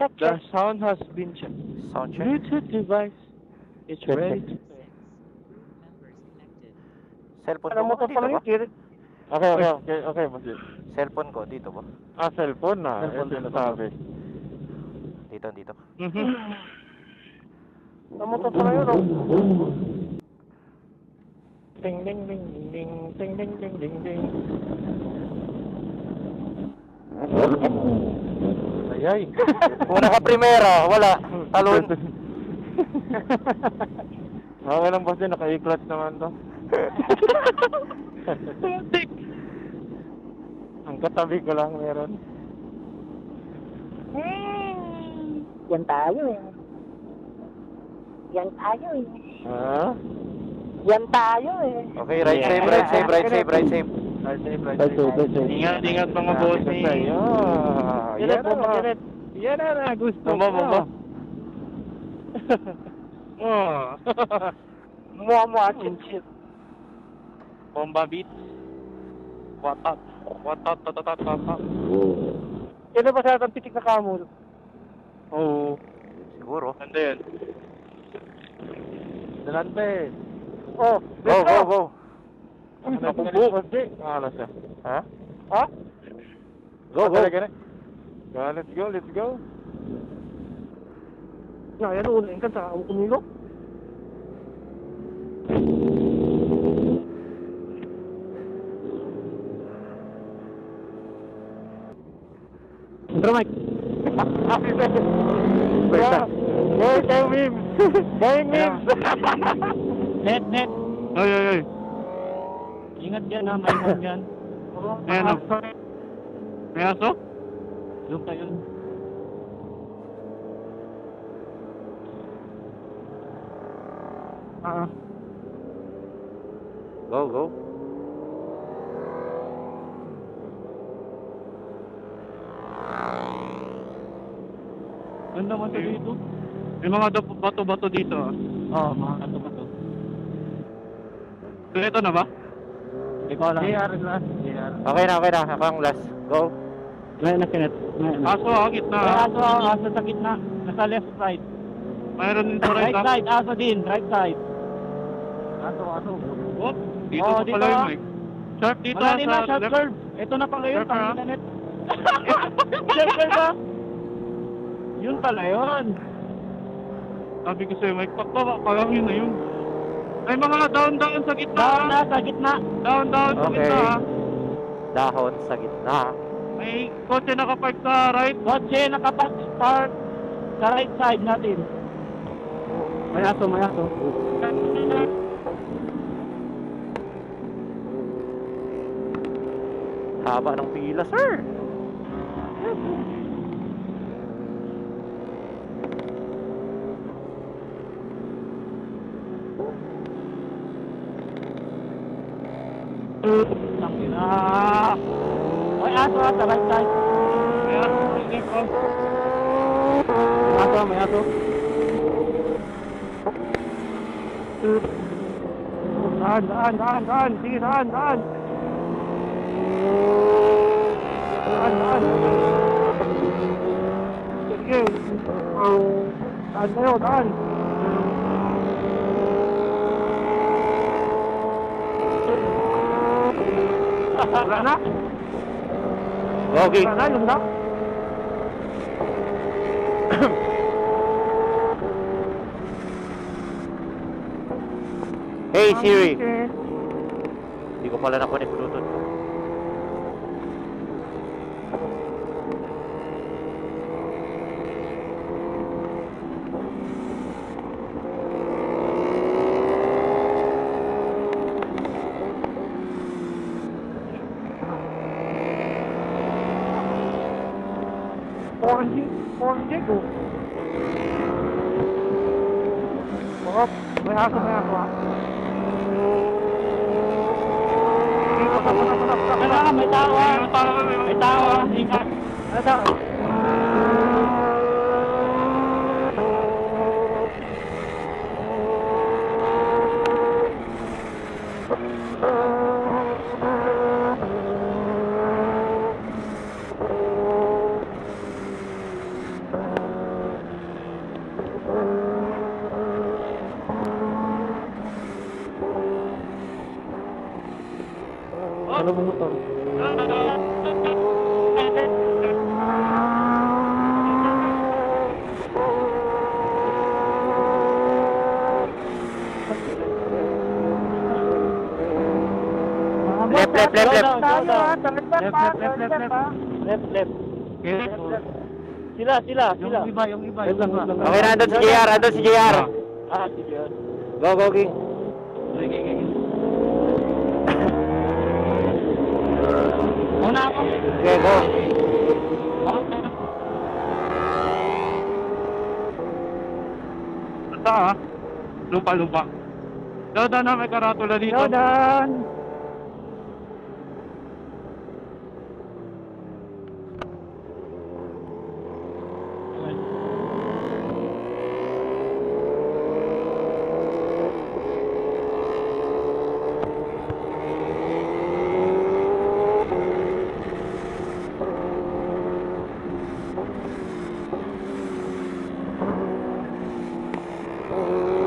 The sound has been checked. Sound check. Bluetooth device is ready to play. Cellphone Ano ko mo ba? to pala Dito yung ba? tirit? Okay, boss. Cellphone ko, dito ba? Cellphone na. Ito na sabi. Dito. Ano mo to pala yun, oh? Ding, ding, ding, ding, ding, ding, ding, ding, ding. Ayay. Una ka primera, wala. Talon. Okay lang, boss. Naka-i-clutch naman to. Ang katabi ko lang meron. Yan tayo eh. Yan tayo eh. Ha? Yan tayo eh. Okay, right save, right save, right save, right save. Right save. Ingat mga boss. Tirit, bomba tirit. Yan na, gusto ko. Bomba. Mua, chin. Bomba beat. Watat. Yan na ba sa atang pitik na kamul? Oo. Siguro. Ano yun? Dalante. Oh, Go. Nakubukas di. Alas na. Ha? Ha? Go. Let's go. Yan, ulit ka sa umilo. Intro, Mike. Happy birthday. Kayo memes. Net. Ay. Ingat yan ha, may home yan. Ayan o. May aso? Doon pa yun. Go. Ganda mo ito dito. May mga bato-bato dito. Oo, mga kato-kato. So ito na ba? Ikaw lang. JR last. Okay na. Ako ang last. Go. May nakinet. Aso gitna. May aso sa gitna. Nasa left side. Mayroon din sa right. Right side, aso din. Right side. Aso. Oh, dito Oh, pa dito, pala ah. yun, Mike. Sharp dito Malalim na, sa sharp left. curve. Ito na pala yun, Sharp, ah. pang-internet. Sharp curve ba? Yun pala yun. Sabi ko sa'yo, Mike, parang yun na yun. Ay, mga down sa gitna. Down na, sa gitna. Down sa Okay. gitna. Dahon sa gitna. May kotse nakapark sa right. Kotse, nakapark sa right side natin. May aso. Haba ng pila, sir. May aso sa right side. May aso. Daan. Sige, daan. Daan kayo, daan. Wala na? Okay. Wala na, yun na? Hey Siri. Hindi ko pala nakunik Bluetooth ko. Orange ko. May aso ah. Kailangan may tao ah. May tao ah. Ingat. May tao. Ano mo motor? Left, left, left, left. Left. Sila. Yung iba. Okay na, andun si JR, si JR. Sige. Go, King. Una ako. Okay, go. Basta lupa. Dadan na may karatula dito. Jordan!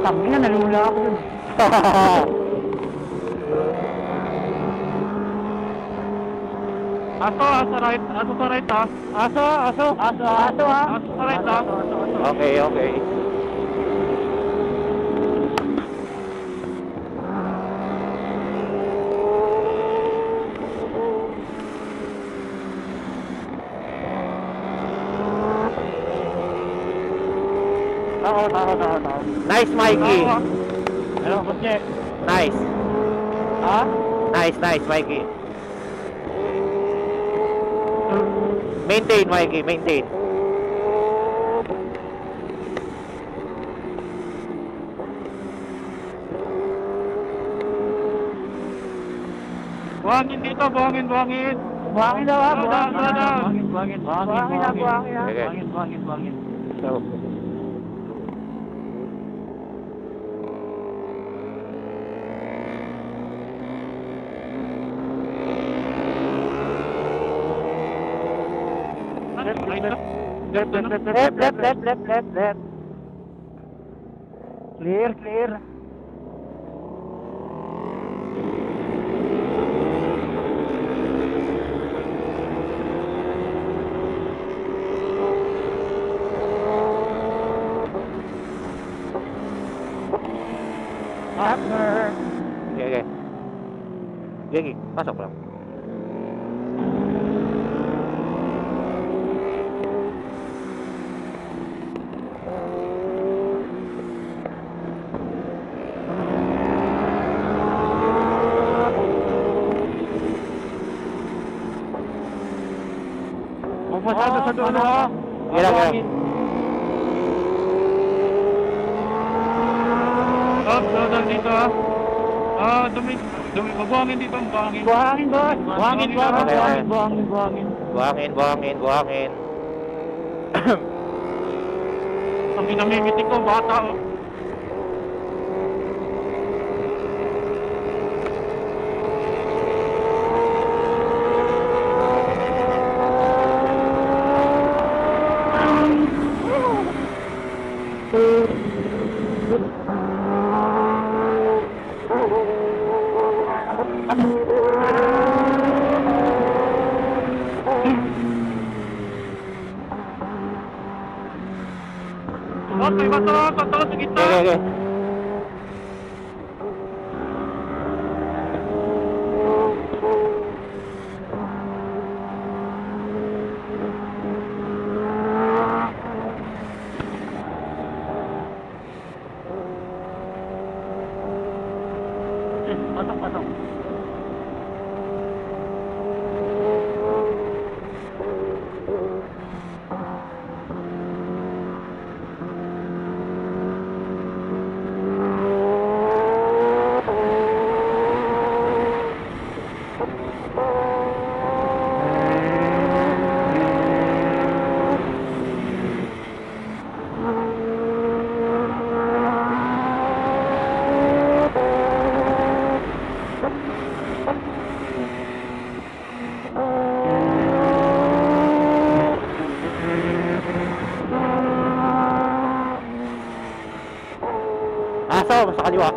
Tangina, nalula ako dun. Aso right ha. Aso ha. Aso sa right ha. Okay. Tao. Nice, Mikey. Ano, kutye? Nice. Ha? Nice, Mikey. Maintain, Mikey, maintain. Buhangin dito, buhangin. Buhangin daw ha. Buhangin. Buhangin. So, Left. Clear. Partner. okay. Gigi, pasok lang. Masyado sa dulo ha. Gila. Dadan dito ha. Dumi. Buhangin dito, buhangin. Buhangin, boss. Buhangin. Buhangin. Ang pinamimitik ko, bata oh. Okay, bato sa gitna. Okay. Patok. Aso, sa kaliwa.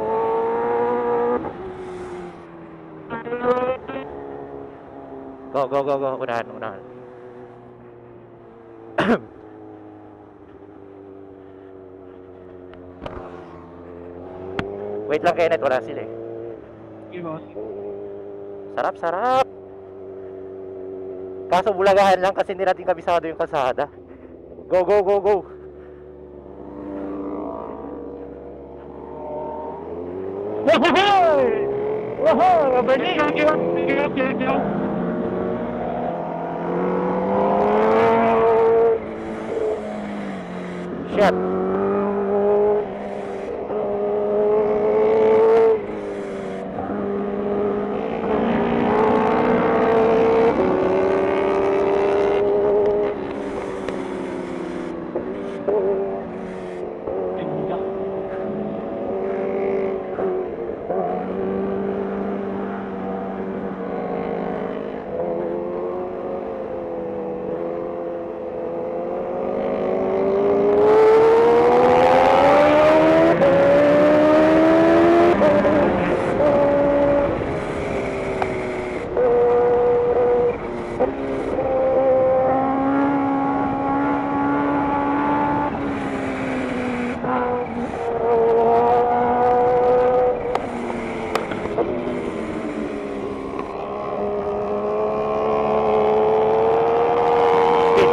Go, go, go, go. Unahan, unahan. Wait lang, Kenneth. Wala sila eh. Okay, boss. Sarap, sarap. Kaso bulagahan lang kasi hindi natin kabisado yung kalsada. Go, go, go, go. Wohoy! Wohoy! Overly! Okay, okay, okay, okay. Shit.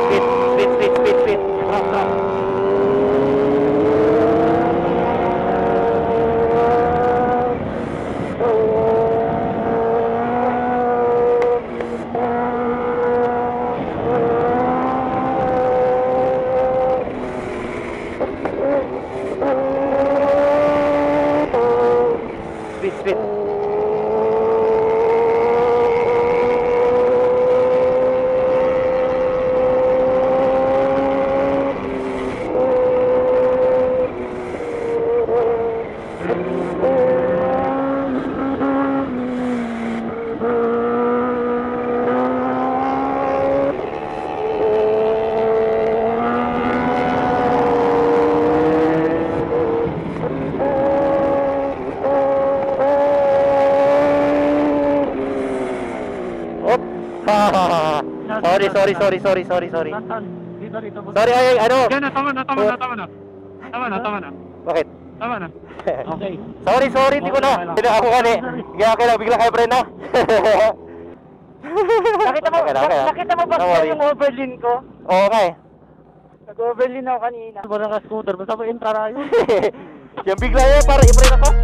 Speed. Speed. Sorry. Nasaan? Dito, boss. Sorry, ay, ano? Yan na, tama na. Bakit? Tama na. Okay. Sorry, hindi ko na. Hindi ako kani. Kaya kailang bigla kayo, friend, na. Nakita mo, nakita mo ba Don't worry. yung overlin ko? Oo, okay. Nag-overlin ako kanina. Parang ka-scooter, basta mo yung tarayo. Yung bigla yan, para i-break ako.